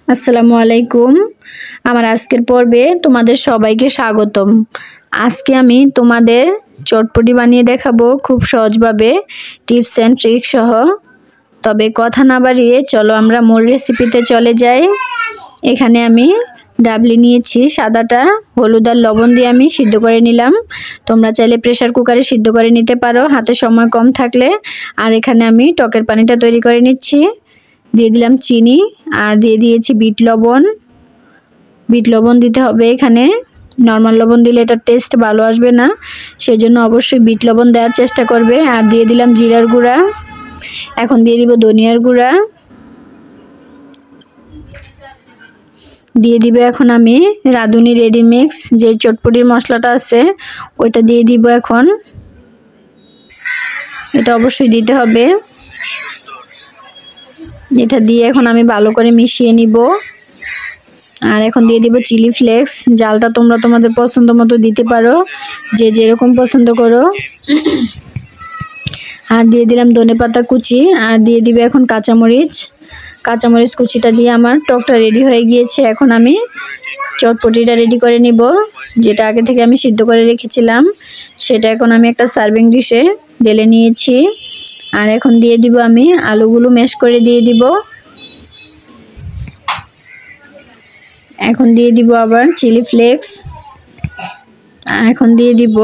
আসসালামু আলাইকুম। আমার আজকের পর্বে তোমাদের সবাইকে স্বাগতম। আজকে আমি তোমাদের চটপটি বানিয়ে দেখাবো খুব সহজভাবে, টিপস অ্যান্ড ট্রিক সহ। তবে কথা না বাড়িয়ে চলো আমরা মূল রেসিপিতে চলে যাই। এখানে আমি ডাবলি নিয়েছি, সাদাটা হলুদ আর লবণ দিয়ে আমি সিদ্ধ করে নিলাম। তোমরা চাইলে প্রেসার কুকারে সিদ্ধ করে নিতে পারো হাতে সময় কম থাকলে। আর এখানে আমি টকের পানিটা তৈরি করে নিচ্ছি। দিয়ে দিলাম চিনি আর দিয়ে দিয়েছি বিট লবণ দিতে হবে। এখানে নর্মাল লবণ দিলে এটা টেস্ট ভালো আসবে না, সেজন্য অবশ্যই বিট লবণ দেওয়ার চেষ্টা করবে। আর দিয়ে দিলাম জিরার গুঁড়া, এখন দিয়ে দিব ধনিয়ার গুঁড়া, দিয়ে দিব এখন আমি রাঁধুনি রেডিমিক্স যে চটপটির মশলাটা আছে ওইটা দিয়ে দিব। এখন এটা অবশ্যই দিতে হবে। এটা দিয়ে এখন আমি ভালো করে মিশিয়ে নিব। আর এখন দিয়ে দিব চিলি ফ্লেক্স, জালটা তোমরা তোমাদের পছন্দ মতো দিতে পারো, যে যেরকম পছন্দ করো। আর দিয়ে দিলাম ধনেপাতা কুচি, আর দিয়ে দিবে এখন কাঁচামরিচ কুচিটা দিয়ে আমার টকটা রেডি হয়ে গিয়েছে। এখন আমি চটপটিটা রেডি করে নিব, যেটা আগে থেকে আমি সিদ্ধ করে রেখেছিলাম সেটা এখন আমি একটা সার্ভিং ডিশে ঢেলে নিয়েছি। আর এখন দিয়ে দিব আমি আলুগুলো ম্যাশ করে দিয়ে দিব। এখন দিয়ে দিব আবার চিলি ফ্লেক্স, এখন দিয়ে দিব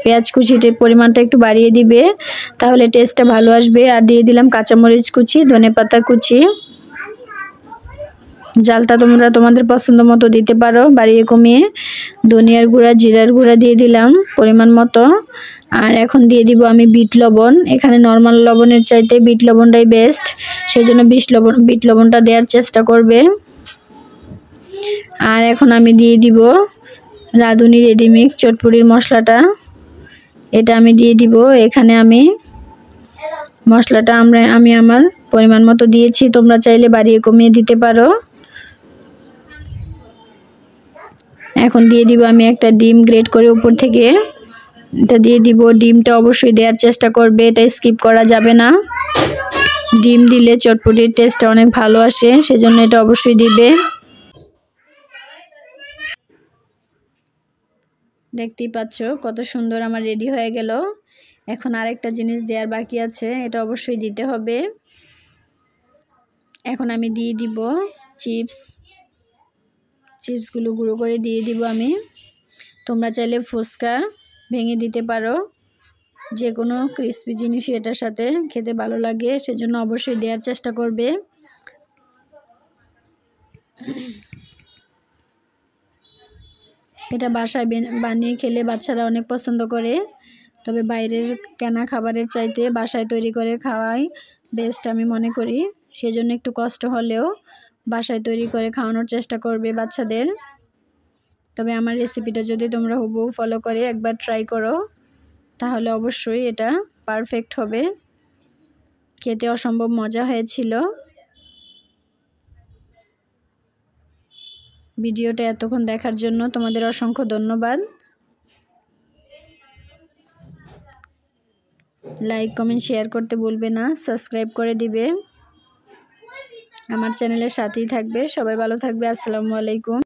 পেঁয়াজ কুচিটার পরিমাণটা একটু বাড়িয়ে দিবে, তাহলে টেস্টটা ভালো আসবে। আর দিয়ে দিলাম কাঁচামরিচ কুচি, ধনেপাতা কুচি। জালটা তোমরা তোমাদের পছন্দ মতো দিতে পারো, বাড়িয়ে কমিয়ে। ধনিয়ার গুঁড়া, জিরার গুঁড়া দিয়ে দিলাম পরিমাণ মতো। আর এখন দিয়ে দিব আমি বিট লবণ। এখানে নর্মাল লবণের চাইতে বিট লবণটাই বেস্ট, সেজন্য বিট লবণটা দেওয়ার চেষ্টা করবে। আর এখন আমি দিয়ে দিব রাঁধুনি রেডিমিক্স চটপটির মশলাটা, এটা আমি দিয়ে দিব। এখানে আমি মশলাটা আমি আমার পরিমাণ মতো দিয়েছি, তোমরা চাইলে বাড়িয়ে কমিয়ে দিতে পারো। এখন দিয়ে দিব আমি একটা ডিম গ্রেট করে উপর থেকে, এটা দিয়ে দিব। ডিমটা অবশ্যই দেওয়ার চেষ্টা করবে, এটা স্কিপ করা যাবে না। ডিম দিলে চটপটির টেস্টটা অনেক ভালো আসে, সেজন্য এটা অবশ্যই দিবে। দেখতেই পাচ্ছ কত সুন্দর আমার রেডি হয়ে গেল। এখন আরেকটা জিনিস দেওয়ার বাকি আছে, এটা অবশ্যই দিতে হবে। এখন আমি দিয়ে দিব চিপসগুলো গুঁড়ো করে দিয়ে দিব আমি। তোমরা চাইলে ফুচকা ভেঙে দিতে পারো, যে কোনো ক্রিসপি জিনিসই এটার সাথে খেতে ভালো লাগে, সেজন্য অবশ্যই দেওয়ার চেষ্টা করবে। এটা বাসায় বানিয়ে খেলে বাচ্চারা অনেক পছন্দ করে, তবে বাইরের কেনা খাবারের চাইতে বাসায় তৈরি করে খাওয়াই বেস্ট আমি মনে করি। সেজন্য একটু কষ্ট হলেও বাসায় তৈরি করে খাওয়ানোর চেষ্টা করবে বাচ্চাদের। তবে আমার রেসিপিটা যদি তোমরা হুবহু ফলো করে একবার ট্রাই করো, তাহলে অবশ্যই এটা পারফেক্ট হবে। খেতে অসম্ভব মজা হয়েছিল। ভিডিওটা এতক্ষণ দেখার জন্য তোমাদের অসংখ্য ধন্যবাদ। লাইক কমেন্ট শেয়ার করতে ভুলবে না, সাবস্ক্রাইব করে দিবে, আমার চ্যানেলের সাথেই থাকবে। সবাই ভালো থাকবে। আসসালামু আলাইকুম।